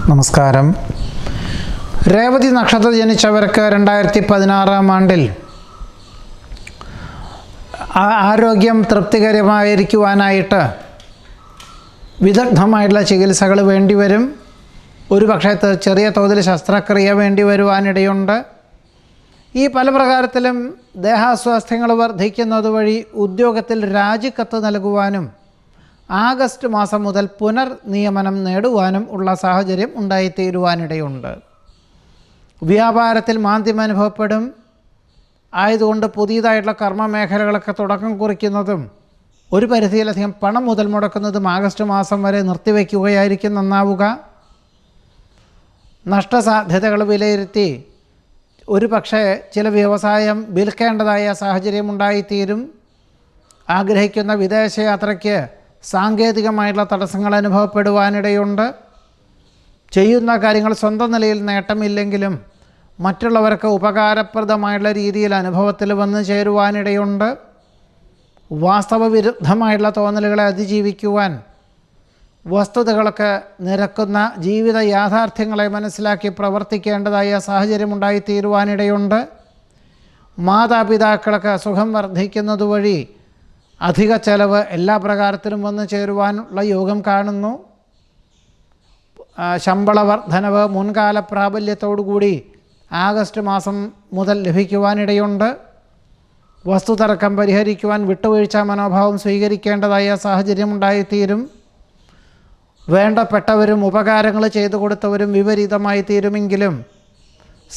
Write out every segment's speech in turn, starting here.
നമസ്കാരം. രേവതി നക്ഷത്രത്തിൽ ജനിച്ചവർക്ക് 2016 ആണ്ടിൽ ആരോഗ്യം തൃപ്തികരമായിരിക്കുവാനായിട്ട് വിദഗ്ധമായിട്ടുള്ള ചികിത്സകൾ വേണ്ടിവരും. ഒരു പക്ഷേ ചെറിയ തോതിൽ ശസ്ത്രക്രിയ വേണ്ടി വരുവാനിടയുണ്ട്. ഈ പല പ്രകാരത്തിലും ദേഹാസ്വാസ്ഥ്യങ്ങൾ വർദ്ധിക്കുന്നത് വഴി ഉദ്യോഗത്തിൽ രാജിക്കത്ത് നൽകുവാനും ആഗസ്റ്റ് മാസം മുതൽ പുനർനിയമനം നേടുവാനും ഉള്ള സാഹചര്യം ഉണ്ടായിത്തീരുവാനിടയുണ്ട്. വ്യാപാരത്തിൽ മാന്ദ്യം അനുഭവപ്പെടും. ആയതുകൊണ്ട് പുതിയതായിട്ടുള്ള കർമ്മമേഖലകളൊക്കെ തുടക്കം കുറിക്കുന്നതും ഒരു പരിധിയിലധികം പണം മുതൽ മുടക്കുന്നതും ആഗസ്റ്റ് മാസം വരെ നിർത്തിവെക്കുകയായിരിക്കും നന്നാവുക. നഷ്ടസാധ്യതകൾ വിലയിരുത്തി ഒരു പക്ഷേ ചില വ്യവസായം വിൽക്കേണ്ടതായ സാഹചര്യം ഉണ്ടായിത്തീരും. ആഗ്രഹിക്കുന്ന വിദേശയാത്രയ്ക്ക് സാങ്കേതികമായിട്ടുള്ള തടസ്സങ്ങൾ അനുഭവപ്പെടുവാനിടയുണ്ട്. ചെയ്യുന്ന കാര്യങ്ങൾ സ്വന്തം നിലയിൽ നേട്ടമില്ലെങ്കിലും മറ്റുള്ളവർക്ക് ഉപകാരപ്രദമായിട്ടുള്ള രീതിയിൽ അനുഭവത്തിൽ വന്നു ചേരുവാനിടയുണ്ട്. വാസ്തവവിരുദ്ധമായിട്ടുള്ള തോന്നലുകളെ അതിജീവിക്കുവാൻ വസ്തുതകൾക്ക് നിരക്കുന്ന ജീവിത യാഥാർത്ഥ്യങ്ങളെ മനസ്സിലാക്കി പ്രവർത്തിക്കേണ്ടതായ സാഹചര്യമുണ്ടായിത്തീരുവാനിടയുണ്ട്. മാതാപിതാക്കൾക്ക് അസുഖം വർദ്ധിക്കുന്നതുവഴി അധിക ചെലവ് എല്ലാ പ്രകാരത്തിലും വന്നു ചേരുവാനുള്ള യോഗം കാണുന്നു. ശമ്പള വർധനവ് മുൻകാല പ്രാബല്യത്തോടുകൂടി ആഗസ്റ്റ് മാസം മുതൽ ലഭിക്കുവാനിടയുണ്ട്. വസ്തുതർക്കം പരിഹരിക്കുവാൻ വിട്ടുവീഴ്ച മനോഭാവം സ്വീകരിക്കേണ്ടതായ സാഹചര്യം ഉണ്ടായിത്തീരും. വേണ്ടപ്പെട്ടവരും ഉപകാരങ്ങൾ ചെയ്തു കൊടുത്തവരും വിപരീതമായി തീരുമെങ്കിലും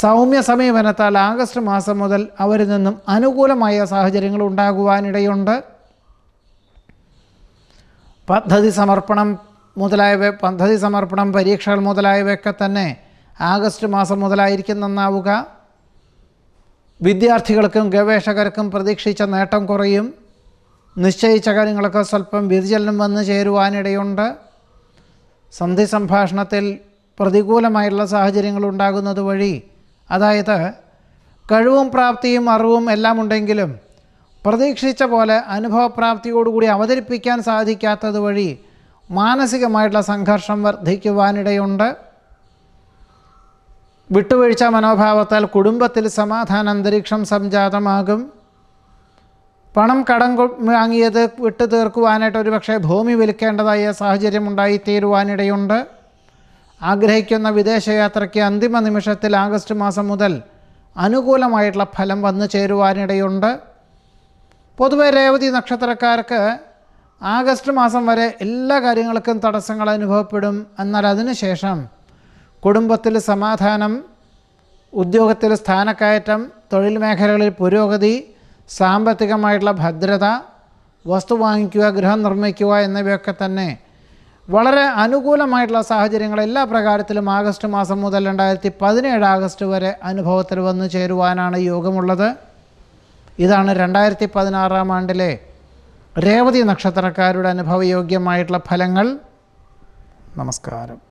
സൗമ്യ സമീപനത്താൽ ആഗസ്റ്റ് മാസം മുതൽ അവരിൽ നിന്നും അനുകൂലമായ സാഹചര്യങ്ങൾ ഉണ്ടാകുവാനിടയുണ്ട്. പദ്ധതി സമർപ്പണം പരീക്ഷകൾ മുതലായവയൊക്കെ തന്നെ ആഗസ്റ്റ് മാസം മുതലായിരിക്കും നന്നാവുക. വിദ്യാർത്ഥികൾക്കും ഗവേഷകർക്കും പ്രതീക്ഷിച്ച നേട്ടം കുറയും. നിശ്ചയിച്ച കാര്യങ്ങളൊക്കെ സ്വല്പം വ്യതിചലനം വന്നു ചേരുവാനിടയുണ്ട്. സന്ധി സംഭാഷണത്തിൽ പ്രതികൂലമായിട്ടുള്ള സാഹചര്യങ്ങൾ ഉണ്ടാകുന്നത് വഴി, അതായത് കഴിവും പ്രാപ്തിയും അറിവും എല്ലാം ഉണ്ടെങ്കിലും പ്രതീക്ഷിച്ച പോലെ അനുഭവപ്രാപ്തിയോടുകൂടി അവതരിപ്പിക്കാൻ സാധിക്കാത്തത് വഴി മാനസികമായിട്ടുള്ള സംഘർഷം വർദ്ധിക്കുവാനിടയുണ്ട്. വിട്ടുവീഴ്ച മനോഭാവത്താൽ കുടുംബത്തിൽ സമാധാന അന്തരീക്ഷം സംജാതമാകും. പണം കടം വാങ്ങിയത് വിട്ടു തീർക്കുവാനായിട്ട് ഒരു പക്ഷേ ഭൂമി വിൽക്കേണ്ടതായ സാഹചര്യം ഉണ്ടായിത്തീരുവാനിടയുണ്ട്. ആഗ്രഹിക്കുന്ന വിദേശയാത്രയ്ക്ക് അന്തിമ നിമിഷത്തിൽ ആഗസ്റ്റ് മാസം മുതൽ അനുകൂലമായിട്ടുള്ള ഫലം വന്നു ചേരുവാനിടയുണ്ട്. പൊതുവെ രേവതി നക്ഷത്രക്കാർക്ക് ആഗസ്റ്റ് മാസം വരെ എല്ലാ കാര്യങ്ങൾക്കും തടസ്സങ്ങൾ അനുഭവപ്പെടും. എന്നാൽ അതിനുശേഷം കുടുംബത്തിൽ സമാധാനം, ഉദ്യോഗത്തിൽ സ്ഥാനക്കയറ്റം, തൊഴിൽ മേഖലകളിൽ പുരോഗതി, സാമ്പത്തികമായിട്ടുള്ള ഭദ്രത, വസ്തു വാങ്ങിക്കുക, ഗൃഹം നിർമ്മിക്കുക എന്നിവയൊക്കെ തന്നെ വളരെ അനുകൂലമായിട്ടുള്ള സാഹചര്യങ്ങൾ എല്ലാ പ്രകാരത്തിലും ആഗസ്റ്റ് മാസം മുതൽ 2017 ആഗസ്റ്റ് വരെ അനുഭവത്തിൽ വന്നു ചേരുവാനാണ് യോഗമുള്ളത്. ഇതാണ് 2016 ആണ്ടിലെ രേവതി നക്ഷത്രക്കാരുടെ അനുഭവയോഗ്യമായിട്ടുള്ള ഫലങ്ങൾ. നമസ്കാരം.